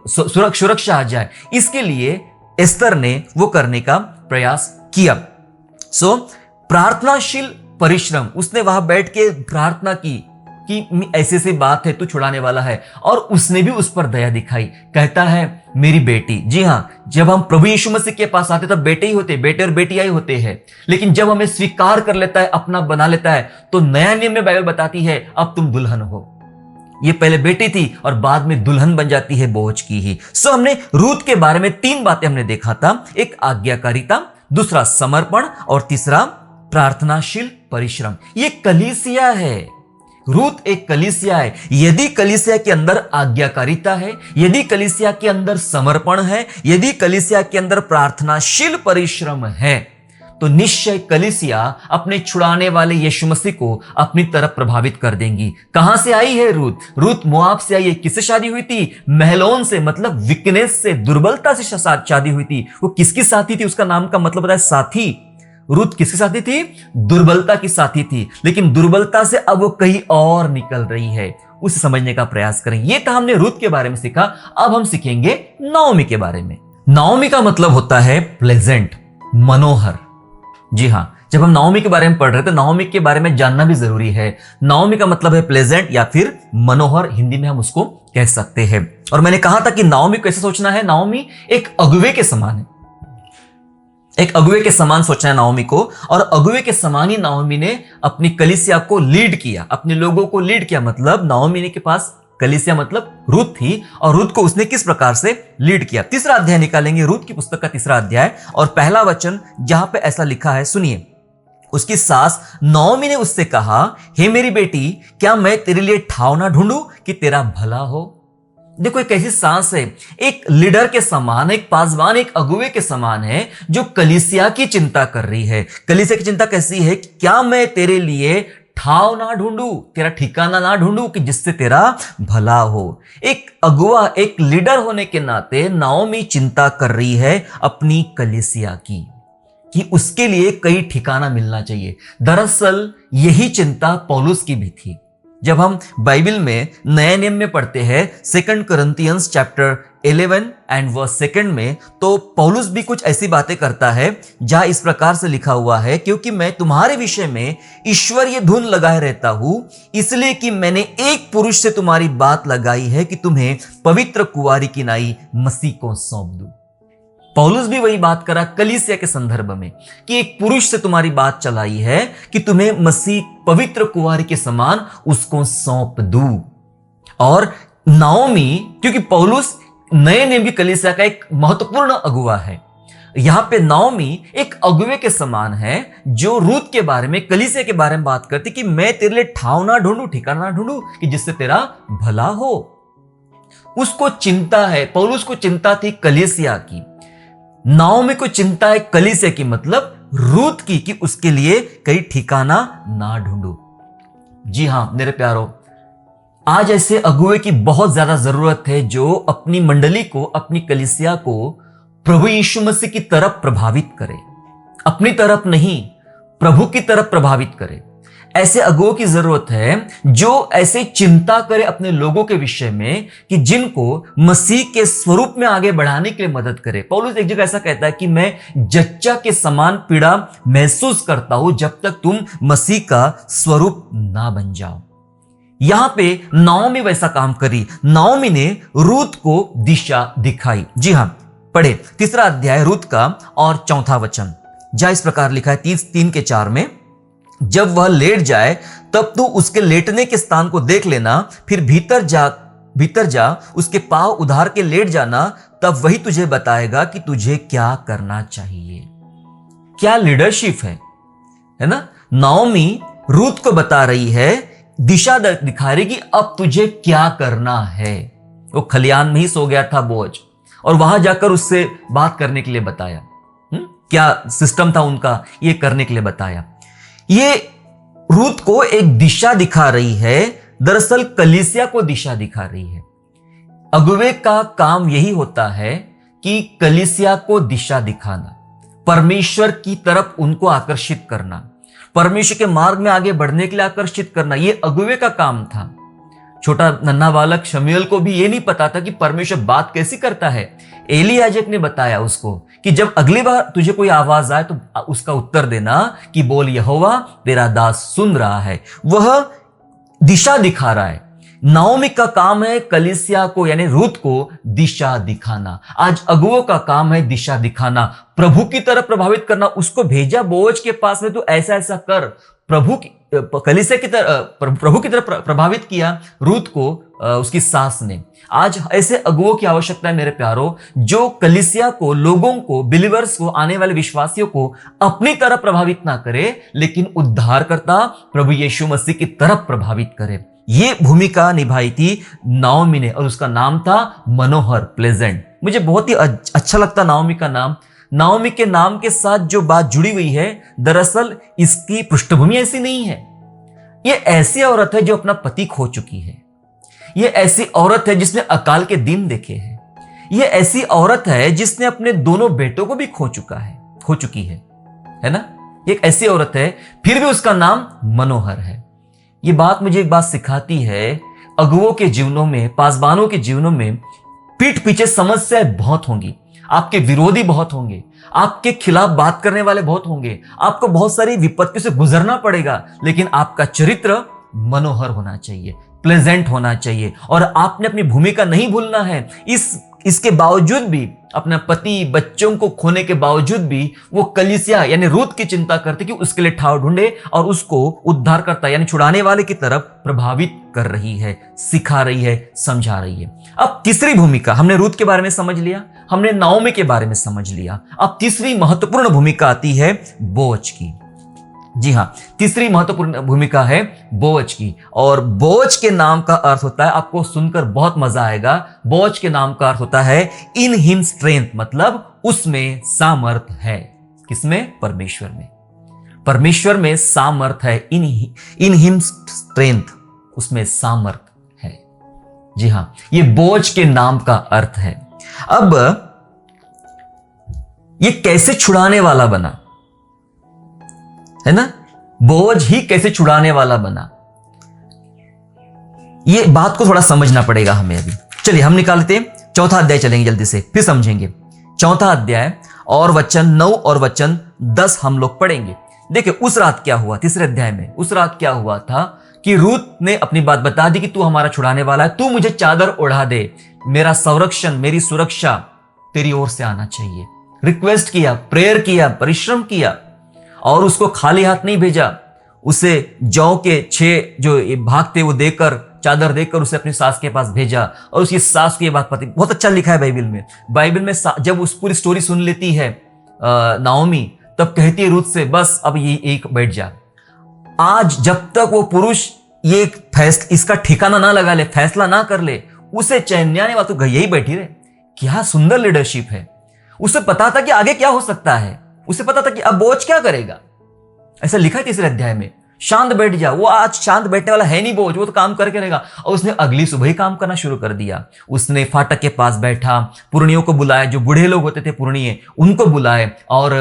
सुरक्षा आ जाए। इसके लिए एस्तर ने वो करने का प्रयास किया। प्रार्थनाशील परिश्रम, उसने वहां बैठ के प्रार्थना की कि ऐसी ऐसी बात है, तू छुड़ाने वाला है, और उसने भी उस पर दया दिखाई। कहता है मेरी बेटी। जी हां, जब हम प्रभु यीशु मसीह के पास आते तब बेटे ही होते, बेटे और बेटियां ही होते हैं। लेकिन जब हमें स्वीकार कर लेता है, अपना बना लेता है, तो नया नियम में बाइबल बताती है अब तुम दुल्हन हो। ये पहले बेटी थी और बाद में दुल्हन बन जाती है बोझ की ही। हमने रूत के बारे में 3 बातें हमने देखा था। एक आज्ञाकारिता, दूसरा समर्पण, और तीसरा प्रार्थनाशील परिश्रम। ये कलीसिया है, रूत एक कलीसिया है। यदि कलीसिया के अंदर आज्ञाकारिता है, यदि कलीसिया के अंदर समर्पण है, यदि कलीसिया के अंदर प्रार्थनाशील परिश्रम है, तो निश्चय कलीसिया अपने छुड़ाने वाले यीशु मसीह को अपनी तरफ प्रभावित कर देंगी। कहां से आई है रूत? रूत मोआब से आई है। किससे शादी हुई थी? महलोन से, मतलब वीकनेस से, दुर्बलता से शादी हुई थी। वो किसकी साथी थी? उसका नाम का मतलब बताया साथी। रूत किसकी साथी थी? दुर्बलता की साथी थी। लेकिन दुर्बलता से अब वो कहीं और निकल रही है, उसे समझने का प्रयास करें। ये था हमने रूत के बारे में सीखा। अब हम सीखेंगे नाओमी के बारे में। नाओमी का मतलब होता है प्लेजेंट, मनोहर। जी हां, जब हम नाओमी के बारे में पढ़ रहे थे, नाओमी के बारे में जानना भी जरूरी है। नाओमी का मतलब है प्लेजेंट या फिर मनोहर, हिंदी में हम उसको कह सकते हैं। और मैंने कहा था कि नाओमी को कैसे सोचना है। नाओमी एक अगुवे के समान है, एक अगुवे के समान सोचना है नाओमी को। और अगुवे के समान ही नाओमी ने अपनी कलीसिया को लीड किया, अपने लोगों को लीड किया। मतलब नाओमी के पास कलीसिया मतलब रूत थी, और रूत को उसने किस प्रकार से लीड किया। तीसरा अध्याय निकालेंगे, रूत की पुस्तक का तीसरा अध्याय और पहला वचन, जहां पे ऐसा लिखा है, सुनिए। उसकी सास नाओमी ने उससे कहा, हे मेरी बेटी, क्या मैं तेरे लिए ठाव ना ढूंढूं कि तेरा भला हो? देखो एक ऐसी सांस है, एक लीडर के समान, एक पासवान, एक अगुवे के समान है, जो कलीसिया की चिंता कर रही है। कलीसिया की चिंता कैसी है? क्या मैं तेरे लिए ठाव ना ढूंढूं, तेरा ठिकाना ना ढूंढूं कि जिससे तेरा भला हो। एक अगुवा, एक लीडर होने के नाते नाओमी चिंता कर रही है अपनी कलीसिया की, कि उसके लिए कई ठिकाना मिलना चाहिए। दरअसल यही चिंता पौलुस की भी थी। जब हम बाइबल में नए नियम में पढ़ते हैं 2 कोरिन्थियंस चैप्टर 11 एंड वर्स 2 में, तो पौलुस भी कुछ ऐसी बातें करता है जहां इस प्रकार से लिखा हुआ है, क्योंकि मैं तुम्हारे विषय में ईश्वरीय धुन लगाए रहता हूं, इसलिए कि मैंने एक पुरुष से तुम्हारी बात लगाई है कि तुम्हें पवित्र कुंवारी की नाई मसीह को सौंप दूं। पौलुस भी वही बात करा कलीसिया के संदर्भ में, कि एक पुरुष से तुम्हारी बात चलाई है कि तुम्हें मसीह पवित्र कुंवारी के समान उसको सौंप दूं। और नाओमी, क्योंकि पौलुस नए नियम की कलीसिया का एक महत्वपूर्ण अगुवा है, यहां पे नाओमी एक अगुवे के समान है, जो रूत के बारे में, कलीसिया के बारे में बात करती कि मैं तेरे लिए ठाव ना ढूंढूं, ठिकाना ना ढूंढूं कि जिससे तेरा भला हो। उसको चिंता है, पौलुस को चिंता थी कलीसिया की, नाओमी को चिंता है कलीसिया की, मतलब रूत की, कि उसके लिए कहीं ठिकाना ना ढूंढो। जी हां मेरे प्यारो, आज ऐसे अगुवे की बहुत ज्यादा जरूरत है, जो अपनी मंडली को, अपनी कलीसिया को प्रभु यीशु मसीह की तरफ प्रभावित करे, अपनी तरफ नहीं, प्रभु की तरफ प्रभावित करे। ऐसे अगुवों की जरूरत है जो ऐसे चिंता करे अपने लोगों के विषय में, कि जिनको मसीह के स्वरूप में आगे बढ़ाने के लिए मदद करे। पौलुस एक जगह ऐसा कहता है कि मैं जच्चा के समान पीड़ा महसूस करता हूं जब तक तुम मसीह का स्वरूप ना बन जाओ। यहां पे नाओमी वैसा काम करी। नाओमी ने रूत को दिशा दिखाई। जी हां, पढ़े तीसरा अध्याय रूत का और 4वां वचन, जहां इस प्रकार लिखा है 3:4 में, जब वह लेट जाए तब तू उसके लेटने के स्थान को देख लेना, फिर भीतर जा भीतर जा, उसके पांव उधार के लेट जाना, तब वही तुझे बताएगा कि तुझे क्या करना चाहिए। क्या लीडरशिप है ना। नाओमी रूथ को बता रही है, दिशा दिखा रही कि अब तुझे क्या करना है। वो खलियान में ही सो गया था बोअज, और वहां जाकर उससे बात करने के लिए बताया। क्या सिस्टम था उनका, ये करने के लिए बताया। ये रूथ को एक दिशा दिखा रही है, दरअसल कलीसिया को दिशा दिखा रही है। अगुवे का काम यही होता है कि कलीसिया को दिशा दिखाना, परमेश्वर की तरफ उनको आकर्षित करना, परमेश्वर के मार्ग में आगे बढ़ने के लिए आकर्षित करना, यह अगुवे का काम था। छोटा नन्हा बालक शमूएल को भी यह नहीं पता था कि परमेश्वर बात कैसी करता है। एली याजक ने बताया उसको कि जब अगली बार तुझे कोई आवाज आए तो उसका उत्तर देना कि बोल यहोवा तेरा दास सुन रहा है। वह दिशा दिखा रहा है। नाओमी का काम है कलीसिया को यानी रूथ को दिशा दिखाना। आज अगुओं का काम है दिशा दिखाना, प्रभु की तरफ प्रभावित करना। उसको भेजा बोअज के पास में, तो ऐसा ऐसा कर, प्रभु की कलीसिया की तरफ, प्रभु की तरफ प्रभावित किया रूथ को उसकी सास ने। आज ऐसे अगुओं की आवश्यकता है मेरे प्यारो, जो कलीसिया को, लोगों को, बिलीवर्स को, आने वाले विश्वासियों को अपनी तरफ प्रभावित ना करे, लेकिन उद्धारकर्ता प्रभु यीशु मसीह की तरफ प्रभावित करे। ये भूमिका निभाई थी नाओमी ने, और उसका नाम था मनोहर, प्लेजेंट। मुझे बहुत ही अच्छा लगता नाओमी का नाम। नाओमी के नाम के साथ जो बात जुड़ी हुई है, दरअसल इसकी पृष्ठभूमि ऐसी नहीं है। ये ऐसी औरत है जो अपना पति खो चुकी है। ये ऐसी औरत है जिसने अकाल के दिन देखे हैं। ये ऐसी औरत है जिसने अपने दोनों बेटों को भी खो चुकी है ना। एक ऐसी औरत है, फिर भी उसका नाम मनोहर है। ये बात मुझे एक बात सिखाती है, अगुओं के जीवनों में, पासबानों के जीवनों में पीठ पीछे समस्याएं बहुत होंगी, आपके विरोधी बहुत होंगे, आपके खिलाफ बात करने वाले बहुत होंगे, आपको बहुत सारी विपत्तियों से गुजरना पड़ेगा, लेकिन आपका चरित्र मनोहर होना चाहिए, प्लेजेंट होना चाहिए, और आपने अपनी भूमिका नहीं भूलना है। इसके बावजूद भी, अपना पति बच्चों को खोने के बावजूद भी वो कलीसिया यानी रूथ की चिंता करते कि उसके लिए ठाव ढूंढे और उसको उद्धारकर्ता यानी छुड़ाने वाले की तरफ प्रभावित कर रही है, सिखा रही है, समझा रही है। अब तीसरी भूमिका, हमने रूथ के बारे में समझ लिया, हमने नाओमी के बारे में समझ लिया। अब तीसरी महत्वपूर्ण भूमिका आती है बोअज की। जी हां, तीसरी महत्वपूर्ण भूमिका है बोअज की, और बोअज के नाम का अर्थ होता है, आपको सुनकर बहुत मजा आएगा, बोअज के नाम का अर्थ होता है इन हिम स्ट्रेंथ, मतलब उसमें सामर्थ है। किसमें? परमेश्वर में। परमेश्वर में सामर्थ है, इन हिम स्ट्रेंथ, उसमें सामर्थ है। जी हां, ये बोअज के नाम का अर्थ है। अब ये कैसे छुड़ाने वाला बना, है ना? बोअज ही कैसे छुड़ाने वाला बना, ये बात को थोड़ा समझना पड़ेगा हमें अभी। चलिए हम निकालते हैं, चौथा अध्याय चलेंगे जल्दी से, फिर समझेंगे। चौथा अध्याय और वचन 9 और वचन 10 हम लोग पढ़ेंगे। देखिए उस रात क्या हुआ, तीसरे अध्याय में उस रात क्या हुआ था कि रूथ ने अपनी बात बता दी कि तू हमारा छुड़ाने वाला है, तू मुझे चादर ओढ़ा दे, मेरा संरक्षण, मेरी सुरक्षा तेरी ओर से आना चाहिए। रिक्वेस्ट किया, प्रेयर किया, परिश्रम किया, और उसको खाली हाथ नहीं भेजा। उसे जौ के 6 जो भाग थे वो देकर, चादर देकर उसे अपनी सास के पास भेजा, और उसकी सास को ये बात पता, बहुत अच्छा लिखा है बाइबल में। बाइबल में जब उस पूरी स्टोरी सुन लेती है नाओमी, तब कहती है रूथ से, बस अब ये एक बैठ जा। आज जब तक वो पुरुष ये इसका ठिकाना ना लगा ले, फैसला ना कर ले, उसे चैन नहीं आने वाला, तो यही बैठी रहे। क्या सुंदर लीडरशिप है। उसे पता था कि आगे क्या हो सकता है, उसे पता था कि अब बोअज क्या करेगा। ऐसा लिखा है तीसरे अध्याय में, शांत बैठ जा। वो आज शांत बैठने वाला है नहीं बोअज, वो तो काम करके रहेगा। और उसने अगली सुबह ही काम करना शुरू कर दिया। उसने फाटक के पास बैठा, पुरनियों को बुलाया, जो बूढ़े लोग होते थे पुरनिये, उनको बुलाए, और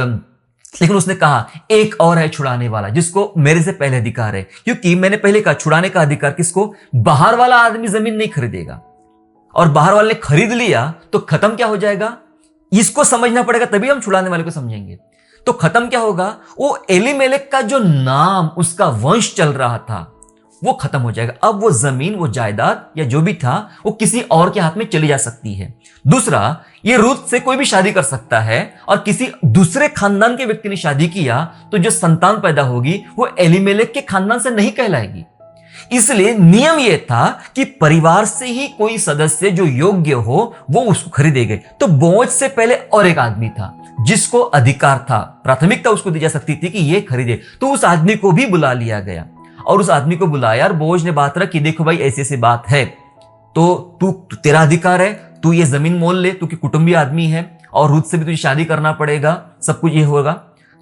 लेकिन उसने कहा एक और है छुड़ाने वाला, जिसको मेरे से पहले अधिकार है। क्योंकि मैंने पहले कहा छुड़ाने का अधिकार किसको? बाहर वाला आदमी जमीन नहीं खरीदेगा, और बाहर वाले ने खरीद लिया तो खत्म क्या हो जाएगा, इसको समझना पड़ेगा, तभी हम छुड़ाने वाले को समझेंगे। तो खत्म क्या होगा, वो एलीमेलेक का जो नाम, उसका वंश चल रहा था, वो खत्म हो जाएगा। अब वो जमीन, वो जायदाद या जो भी था, वो किसी और के हाथ में चली जा सकती है। दूसरा, ये रूथ से कोई भी शादी कर सकता है, और किसी दूसरे खानदान के व्यक्ति ने शादी किया तो जो संतान पैदा होगी वो एलीमेलेक के खानदान से नहीं कहलाएगी। इसलिए नियम यह था कि परिवार से ही कोई सदस्य जो योग्य हो वो उसको खरीदेंगे। तो बोझ से पहले और एक आदमी था जिसको अधिकार था, प्राथमिकता उसको दी जा सकती थी कि ये खरीदे। तो उस आदमी को भी बुला लिया गया और उस आदमी को बुलाया और बोझ ने बात रखी, देखो भाई ऐसी ऐसी बात है, तो तू तेरा अधिकार है, तू ये जमीन मोल ले, तू कि कुटुंबी आदमी है और रुत से भी तुझे शादी करना पड़ेगा, सब कुछ ये होगा।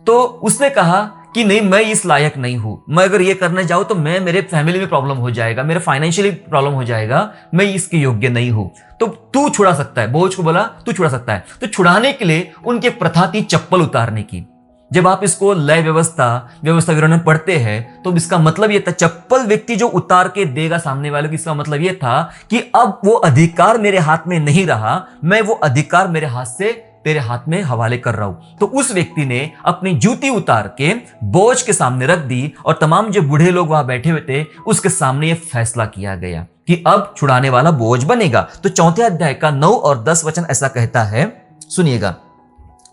तो उसने कहा कि नहीं, मैं इस लायक नहीं हूं, मैं अगर ये करने जाऊं तो मेरे फैमिली में प्रॉब्लम हो जाएगा, मेरे फाइनेंशियली प्रॉब्लम हो जाएगा, मैं इसके योग्य नहीं हूं। तो तू छुड़ा सकता है, बोझ को बोला तू छुड़ा सकता है। तो छुड़ाने के लिए उनके प्रथा थी चप्पल उतारने की। जब आप इसको लय व्यवस्था विवरण में पढ़ते हैं तो इसका मतलब यह था, चप्पल व्यक्ति जो उतार के देगा सामने वाले को, इसका मतलब यह था कि अब वो अधिकार मेरे हाथ में नहीं रहा, मैं वो अधिकार मेरे हाथ से तेरे हाथ में हवाले कर रहा हूं। तो उस व्यक्ति ने अपनी जूती उतार के बोझ के सामने रख दी और तमाम जो बूढ़े लोग वहां बैठे हुए थे उसके सामने यह फैसला किया गया कि अब छुड़ाने वाला बोझ बनेगा। तो चौथे अध्याय का 9 और 10 वचन ऐसा कहता है, सुनिएगा,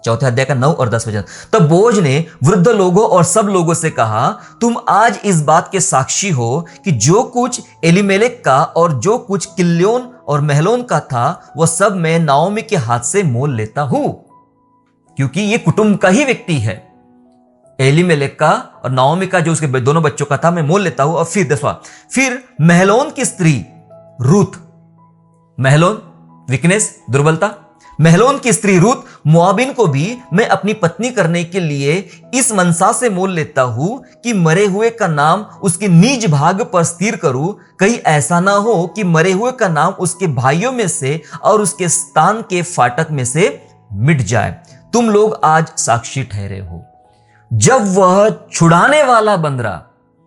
चौथे अध्याय का 9 और 10 वचन। तब बोझ ने वृद्ध लोगों और सब लोगों से कहा, तुम आज इस बात के साक्षी हो कि जो कुछ एलीमेलेक का और जो कुछ किल्योन और महलोन का था वह सब मैं नाओमी के हाथ से मोल लेता हूं। क्योंकि ये कुटुंब का ही व्यक्ति है, एलीमेलेक का और नाओमी का जो उसके दोनों बच्चों का था, मैं मोल लेता हूं। और फिर 10वां, फिर महलोन की स्त्री रूत, महलोन वीकनेस, दुर्बलता, महलोन की स्त्री रूत मोआबिन को भी मैं अपनी पत्नी करने के लिए इस मनसा से मोल लेता हूं कि मरे हुए का नाम उसके निज भाग पर स्थिर करूं, कहीं ऐसा ना हो कि मरे हुए का नाम उसके भाइयों में से और उसके स्थान के फाटक में से मिट जाए। तुम लोग आज साक्षी ठहरे हो। जब वह छुड़ाने वाला बन रहा,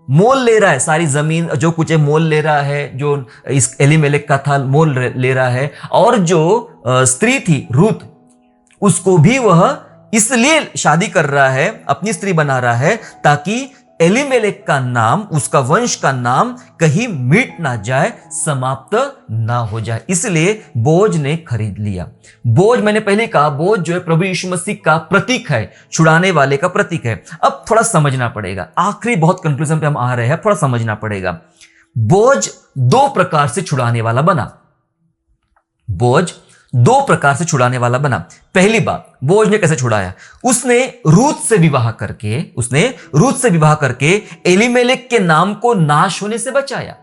मोल ले रहा है, सारी जमीन जो कुछ है मोल ले रहा है, जो इस एलीमेलेक का था मोल ले रहा है, और जो स्त्री थी रूत उसको भी वह इसलिए शादी कर रहा है, अपनी स्त्री बना रहा है ताकि एलीमेलेक का नाम, उसका वंश का नाम कहीं मिट ना जाए, समाप्त ना हो जाए। इसलिए बोझ ने खरीद लिया। बोझ, मैंने पहले कहा, बोझ जो है प्रभु यीशु मसीह का प्रतीक है, छुड़ाने वाले का प्रतीक है। अब थोड़ा समझना पड़ेगा, आखिरी बहुत कंक्लूजन पे हम आ रहे हैं, थोड़ा समझना पड़ेगा। बोझ दो प्रकार से छुड़ाने वाला बना। बोझ दो प्रकार से छुड़ाने वाला बना। पहली बात, बोझ ने कैसे छुड़ाया? उसने रूत से विवाह करके एलीमेलेक के नाम को नाश होने से बचाया।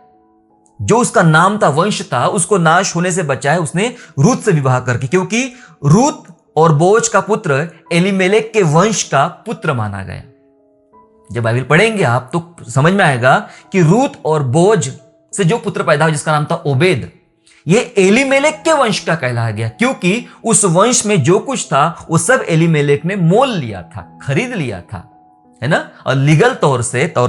जो उसका नाम था, वंश था, उसको नाश होने से बचाया उसने रूत से विवाह करके, क्योंकि रूत और बोझ का पुत्र एलीमेलेक के वंश का पुत्र माना गया। जब बाइबल पढ़ेंगे आप तो समझ में आएगा कि रूत और बोझ से जो पुत्र पैदा हुआ जिसका नाम था ओबेद, ये एलीमेलेक के वंश का कहलाया गया, क्योंकि उस वंश में जो कुछ था वो सब एलीमेलेक ने मोल लिया था, खरीद लिया था, है ना। और लीगल तौर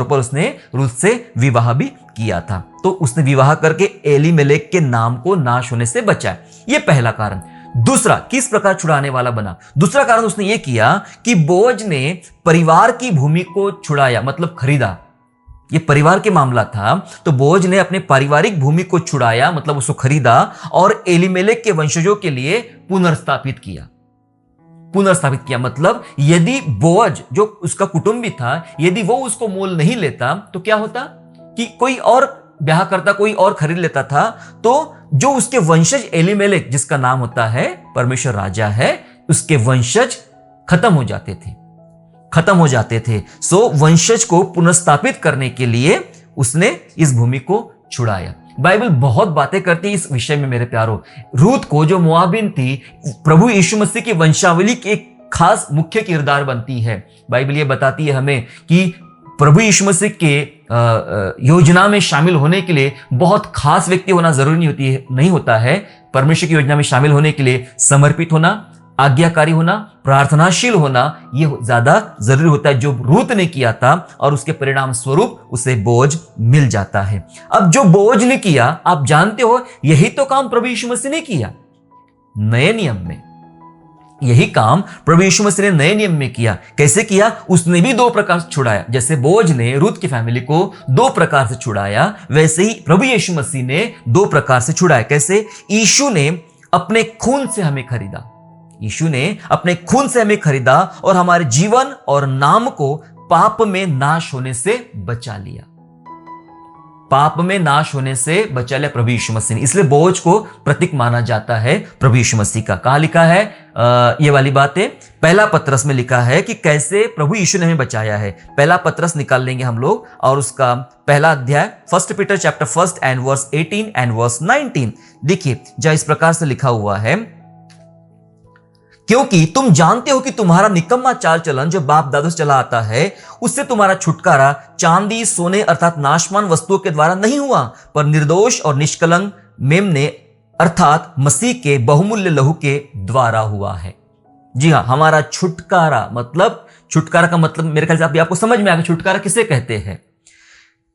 पर उसने रूत से विवाह भी किया था। तो उसने विवाह करके एलीमेलेक के नाम को नाश होने से बचाया। ये पहला कारण। दूसरा, किस प्रकार छुड़ाने वाला बना? दूसरा कारण उसने ये किया कि बोझ ने परिवार की भूमि को छुड़ाया, मतलब खरीदा। ये परिवार के मामला था, तो बोझ ने अपने पारिवारिक भूमि को छुड़ाया, मतलब उसको खरीदा और एलीमेलेक के वंशजों के लिए पुनर्स्थापित किया। मतलब यदि बोझ जो उसका कुटुंबी था, यदि वो उसको मोल नहीं लेता तो क्या होता कि कोई और ब्याह करता, कोई और खरीद लेता था, तो जो उसके वंशज एलीमेलेक, जिसका नाम होता है परमेश्वर राजा है, उसके वंशज खत्म हो जाते थे। सो वंशज को पुनर्स्थापित करने के लिए उसने इस भूमि को छुड़ाया। बाइबल बहुत बातें करती है इस विषय में मेरे प्यारों। रूत को, जो मोआबिन थी, प्रभु यीशु मसीह की वंशावली के एक खास मुख्य किरदार बनती है। बाइबल ये बताती है हमें कि प्रभु यीशु मसीह के योजना में शामिल होने के लिए बहुत खास व्यक्ति होना जरूरी नहीं होता है। परमेश्वर की योजना में शामिल होने के लिए समर्पित होना, आज्ञाकारी होना, प्रार्थनाशील होना, यह ज्यादा जरूरी होता है, जो रूत ने किया था, और उसके परिणाम स्वरूप उसे बोझ मिल जाता है। अब जो बोझ ने किया, आप जानते हो, यही तो काम प्रभु यीशु मसीह ने किया नए नियम में। यही काम प्रभु यीशु मसीह ने नए नियम में किया। कैसे किया? उसने भी दो प्रकार से छुड़ाया। जैसे बोझ ने रूत की फैमिली को दो प्रकार से छुड़ाया, वैसे ही प्रभु यीशु मसीह ने दो प्रकार से छुड़ाया। कैसे? यीशु ने अपने खून से हमें खरीदा और हमारे जीवन और नाम को पाप में नाश होने से बचा लिया। पाप में नाश होने से बचा लिया प्रभु यीशु मसीह ने, इसलिए बोझ को प्रतीक माना जाता है प्रभु यीशु मसीह का। कहाँ लिखा है ये वाली बातें? पहला पत्रस में लिखा है कि कैसे प्रभु यीशु ने हमें बचाया है। पहला पत्रस निकाल लेंगे हम लोग और उसका पहला अध्याय 1 Peter chapter 1 and verse 18 and verse 19 देखिए, जहां इस प्रकार से लिखा हुआ है, क्योंकि तुम जानते हो कि तुम्हारा निकम्मा चाल चलन जो बाप दादों से चला आता है, उससे तुम्हारा छुटकारा चांदी सोने अर्थात नाशवान वस्तुओं के द्वारा नहीं हुआ, पर निर्दोष और निष्कलंक मेमने अर्थात मसीह के बहुमूल्य लहू के द्वारा हुआ है। जी हाँ, हमारा छुटकारा, मतलब छुटकारा का मतलब मेरे ख्याल से अभी आपको समझ में आ गया छुटकारा किसे कहते हैं।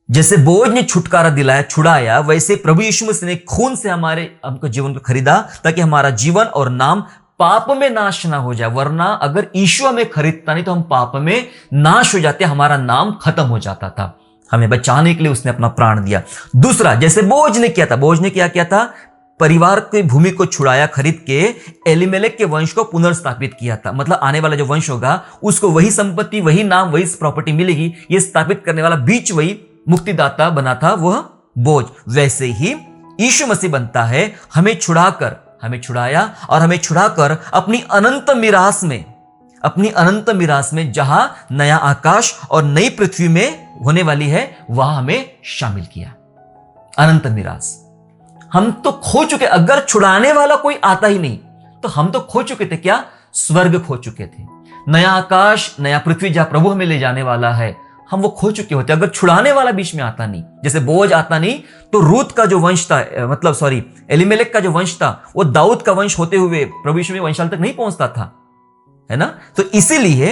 जैसे बोझ ने छुटकारा दिलाया, छुड़ाया, वैसे प्रभु यीशु मसीह ने खून से हमको जीवन को खरीदा ताकि हमारा जीवन और नाम पाप में नाश ना हो जाए। वरना अगर यीशु हमें खरीदता नहीं तो हम पाप में नाश हो जाते, हमारा नाम खत्म हो जाता था। हमें बचाने के लिए उसने अपना प्राण दिया। दूसरा, जैसे बोझ ने किया था, बोझ ने क्या किया था? परिवार की भूमि को छुड़ाया, खरीद के एलीमेलेक के वंश को पुनर्स्थापित किया था। मतलब आने वाला जो वंश होगा उसको वही संपत्ति, वही नाम, वही प्रॉपर्टी मिलेगी। ये स्थापित करने वाला बीच वही मुक्तिदाता बना था, वह बोझ। वैसे ही यीशु मसीह बनता है, हमें छुड़ाया और हमें छुड़ाकर अपनी अनंत मिरास में जहां नया आकाश और नई पृथ्वी में होने वाली है, वहां हमें शामिल किया। अनंत मिरास हम तो खो चुके। अगर छुड़ाने वाला कोई आता ही नहीं तो हम तो खो चुके थे। क्या? स्वर्ग खो चुके थे। नया आकाश नया पृथ्वी जहां प्रभु हमें ले जाने वाला है, हम वो खो चुके होते अगर छुड़ाने वाला बीच में आता नहीं। जैसे बोझ आता नहीं तो रूत का जो वंश था, एलीमेलेक का जो वंश था, वो दाऊद का वंश होते हुए प्रभु यीशु में वंशाल तक नहीं पहुंचता था, है ना। तो इसीलिए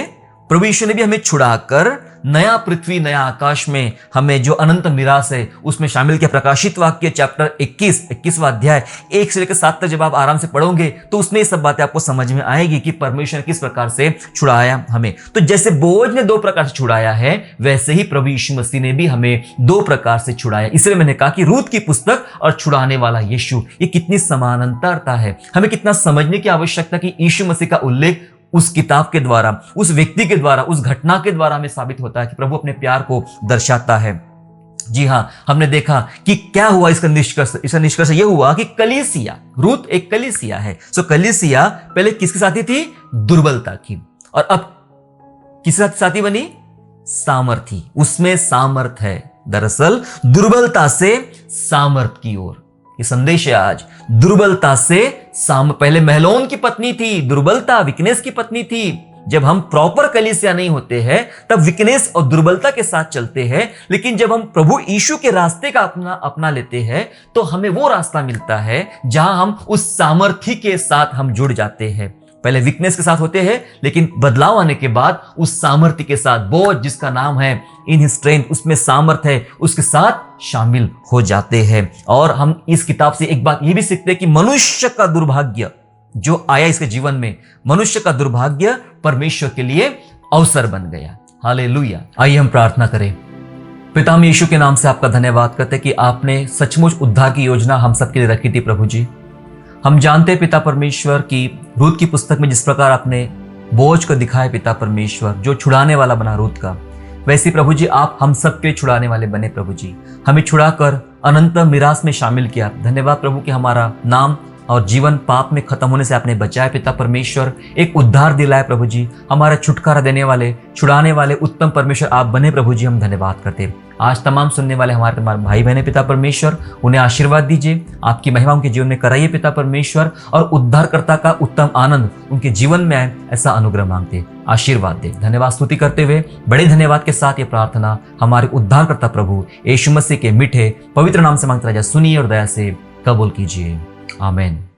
प्रभु यीशु ने भी हमें छुड़ाकर नया पृथ्वी नया आकाश में हमें जो अनंत मिरास है उसमें शामिल किया। प्रकाशित वाक्य चैप्टर 21वां अध्याय 1 से लेकर 7 तक जब आप आराम से पढ़ोगे तो उसमें ये सब बातें आपको समझ में आएगी कि परमेश्वर ने किस प्रकार से छुड़ाया हमें। तो जैसे बोझ ने 2 प्रकार से छुड़ाया है, वैसे ही प्रभु यीशु मसीह ने भी हमें 2 प्रकार से छुड़ाया। इसलिए मैंने कहा कि रूत की पुस्तक और छुड़ाने वाला यीशु, ये कितनी समानांतरता है। हमें कितना समझने की आवश्यकता कि यीशु मसीह का उल्लेख उस किताब के द्वारा, उस व्यक्ति के द्वारा, उस घटना के द्वारा हमें साबित होता है कि प्रभु अपने प्यार को दर्शाता है। जी हाँ, हमने देखा कि क्या हुआ इसका निष्कर्ष यह हुआ कि कलीसिया, रूत एक कलीसिया है। सो कलीसिया पहले किसके साथी थी? दुर्बलता की, और अब किसके साथी बनी? सामर्थी। उसमें सामर्थ है। दरअसल दुर्बलता से सामर्थ की ओर ये संदेश है आज। दुर्बलता से पहले महलोन की पत्नी थी, दुर्बलता वीकनेस की पत्नी थी। जब हम प्रॉपर कलीसिया नहीं होते हैं तब वीकनेस और दुर्बलता के साथ चलते हैं, लेकिन जब हम प्रभु यीशु के रास्ते का अपना लेते हैं तो हमें वो रास्ता मिलता है जहां हम उस सामर्थ्य के साथ हम जुड़ जाते हैं। पहले वीकनेस के साथ होते हैं, लेकिन बदलाव आने के बाद उस सामर्थ्य के साथ, बोझ जिसका नाम है इन हिज स्ट्रेंथ, उसमें सामर्थ्य है, उसके साथ शामिल हो जाते हैं। और हम इस किताब से एक बात ये भी सीखते हैं कि मनुष्य का दुर्भाग्य जो आया इसके जीवन में, मनुष्य का दुर्भाग्य परमेश्वर के लिए अवसर बन गया। हालेलुया। आइए हम प्रार्थना करें। पिता, हम यीशु के नाम से आपका धन्यवाद करते हैं कि आपने सचमुच उद्धार की योजना हम सबके लिए रखी थी। प्रभु जी, हम जानते हैं पिता परमेश्वर की रूत की पुस्तक में जिस प्रकार आपने बोझ को दिखाया पिता परमेश्वर, जो छुड़ाने वाला बना रूत का, वैसे प्रभु जी आप हम सबके छुड़ाने वाले बने। प्रभु जी, हमें छुड़ाकर अनंत मिरास में शामिल किया। धन्यवाद प्रभु कि हमारा नाम और जीवन पाप में खत्म होने से आपने बचाया पिता परमेश्वर। एक उद्धार दिलाया प्रभु जी, हमारा छुटकारा देने वाले, छुड़ाने वाले उत्तम परमेश्वर आप बने। प्रभु जी हम धन्यवाद करते हैं। आज तमाम सुनने वाले हमारे भाई बहने पिता परमेश्वर, उन्हें आशीर्वाद दीजिए, आपकी महिमा उनके जीवन में कराइए पिता परमेश्वर, और उद्धारकर्ता का उत्तम आनंद उनके जीवन में आए, ऐसा अनुग्रह मांगते, आशीर्वाद दे। धन्यवाद स्तुति करते हुए बड़े धन्यवाद के साथ ये प्रार्थना हमारे उद्धारकर्ता प्रभु यीशु मसीह के मीठे पवित्र नाम से मांगते राजा, सुनिए और दया से कबूल कीजिए। आमीन।